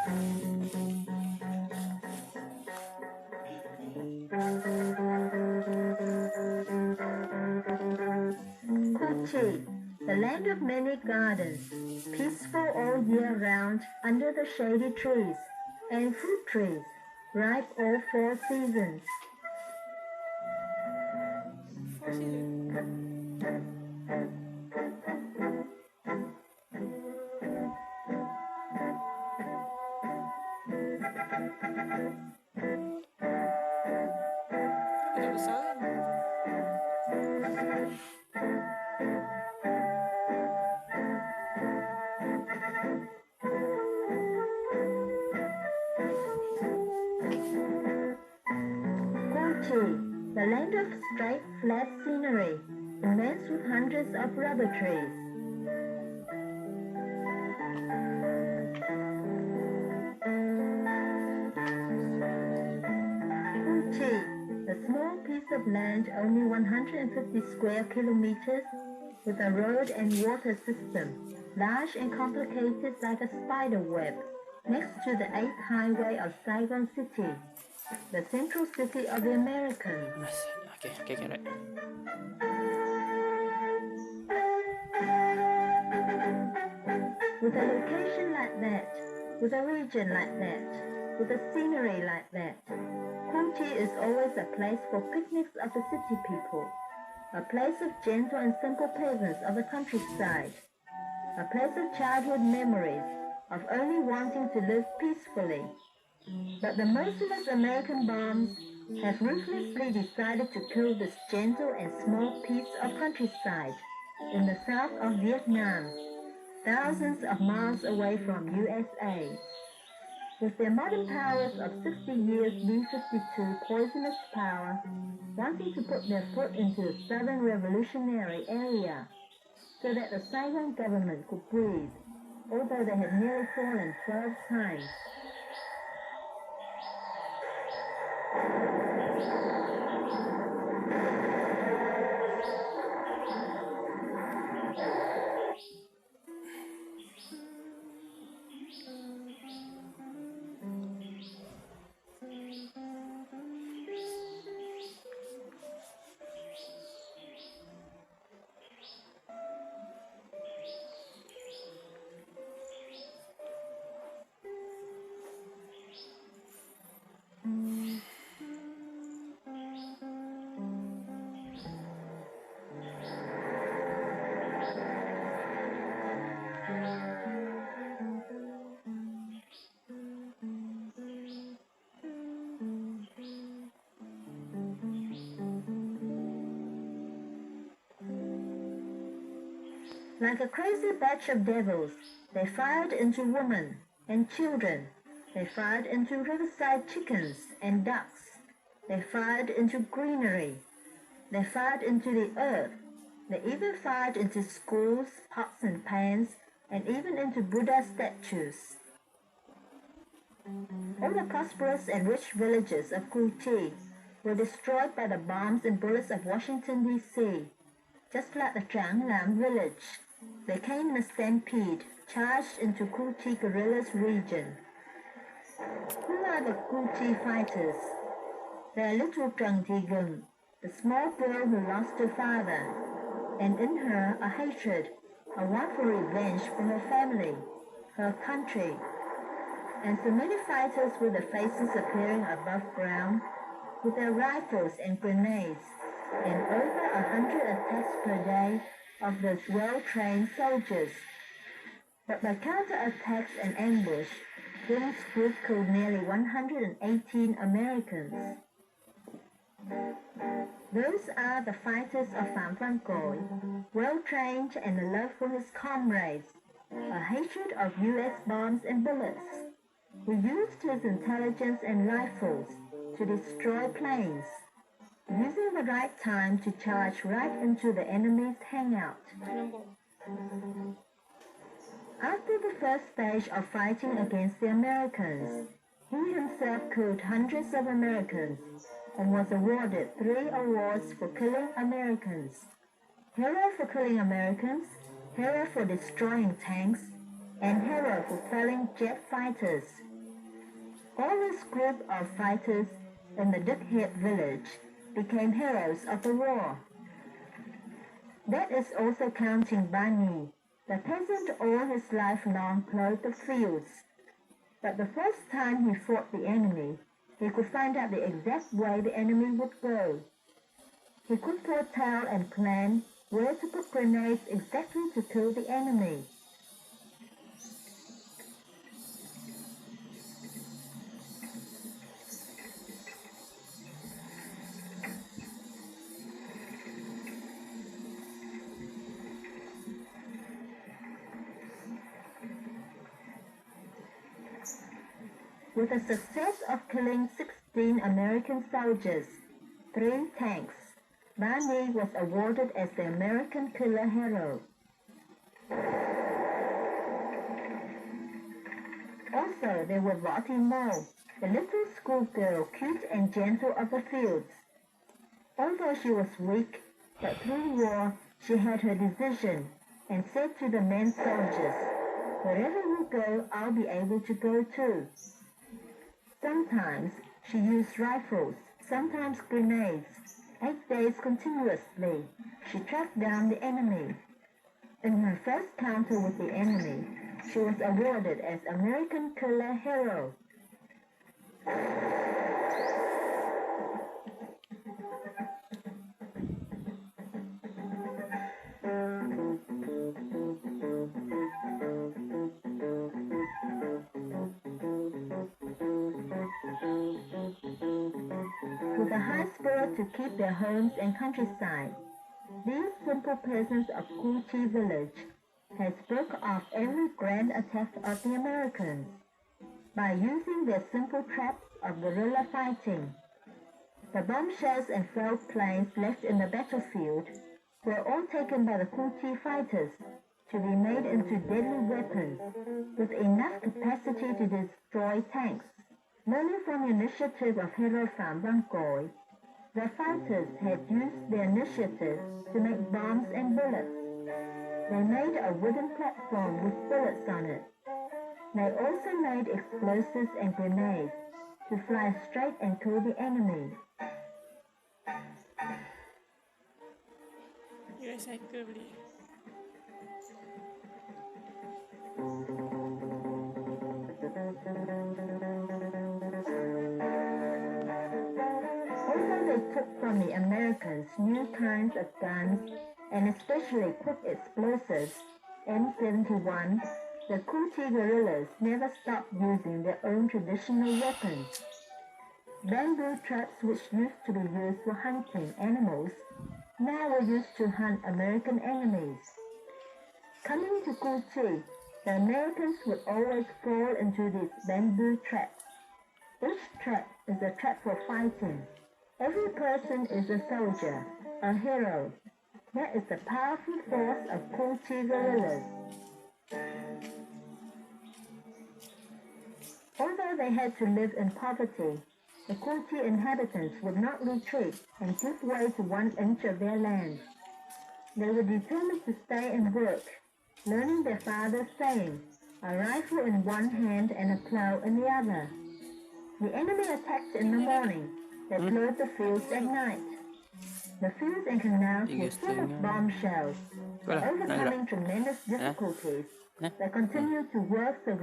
Chu Chi, the land of many gardens, peaceful all year round under the shady trees and fruit trees, ripe all 4 seasons. Chu Chi, the land of straight, flat scenery, immense with hundreds of rubber trees. Chu Chi, a small piece of land only 150 square kilometers, with a road and water system, large and complicated like a spider web, next to the 8th highway of Saigon City, the central city of the Americans. Okay, right. With a location like that, with a region like that, with a scenery like that, Chu Chi is always a place for picnics of the city people, a place of gentle and simple peasants of the countryside, a place of childhood memories, of only wanting to live peacefully. But the merciless American bombs have ruthlessly decided to kill this gentle and small piece of countryside in the south of Vietnam, thousands of miles away from USA. With their modern powers of 60 years B-52 poisonous power, wanting to put their foot into the southern revolutionary area so that the Saigon government could breathe, although they had nearly fallen 12 times. Like a crazy batch of devils, they fired into women and children. They fired into riverside chickens and ducks. They fired into greenery. They fired into the earth. They even fired into schools, pots and pans, and even into Buddha statues. All the prosperous and rich villages of Chu Chi were destroyed by the bombs and bullets of Washington, D.C., just like the Trang Lam village. They came in a stampede, charged into Chu Chi guerrillas region. Who are the Chu Chi fighters? They are little Trần Thị Gừng, the small girl who lost her father, and in her a hatred, a want for revenge for her family, her country, and so many fighters with their faces appearing above ground, with their rifles and grenades, and over 100 attacks per day of those well-trained soldiers. But by counterattacks and ambush, Ging's group killed nearly 118 Americans. Those are the fighters of Phạm Văn Cội, well-trained and a love for his comrades, a hatred of U.S. bombs and bullets, who used his intelligence and rifles to destroy planes, using the right time to charge right into the enemy's hangout. After the first stage of fighting against the Americans, he himself killed hundreds of Americans and was awarded 3 awards for killing Americans: Hero for killing Americans, Hero for destroying tanks, and Hero for felling jet fighters. All this group of fighters in the Dukhead village became heroes of the war. That is also counting Bani, the peasant all his life long plowed the fields. But the first time he fought the enemy, he could find out the exact way the enemy would go. He could foretell and plan where to put grenades exactly to kill the enemy. With the success of killing 16 American soldiers, 3 tanks, Bani was awarded as the American Killer Hero. Also, there were Vati Mo, the little schoolgirl, cute and gentle of the fields. Although she was weak, but through war she had her decision and said to the men soldiers, "Wherever you go, I'll be able to go too." Sometimes she used rifles, sometimes grenades. 8 days continuously, she tracked down the enemy. In her first counter with the enemy, she was awarded as American Killer Hero. With a high spirit to keep their homes and countryside, these simple peasants of Chu Chi village had spoke off every grand attack of the Americans by using their simple traps of guerrilla fighting. The bombshells and failed planes left in the battlefield were all taken by the Chu Chi fighters to be made into deadly weapons with enough capacity to destroy tanks. Learning from the initiative of Hero Pham Bang Koi, the fighters had used their initiative to make bombs and bullets. They made a wooden platform with bullets on it. They also made explosives and grenades to fly straight and kill the enemy. Although they took from the Americans new kinds of guns and especially quick explosives, M71, the Chu Chi guerrillas never stopped using their own traditional weapons. Bamboo traps which used to be used for hunting animals now were used to hunt American enemies. Coming to Chu Chi, the Americans would always fall into these bamboo traps. Each trap is a trap for fighting. Every person is a soldier, a hero. That is the powerful force of Chu Chi guerrillas. Although they had to live in poverty, the Chu Chi inhabitants would not retreat and give way to 1 inch of their land. They were determined to stay and work, learning their father's saying, "A rifle in one hand and a plow in the other." The enemy attacked in the morning. They plowed the fields at night. The fields and canals were full of bombshells. Overcoming tremendous difficulties, they continued to work the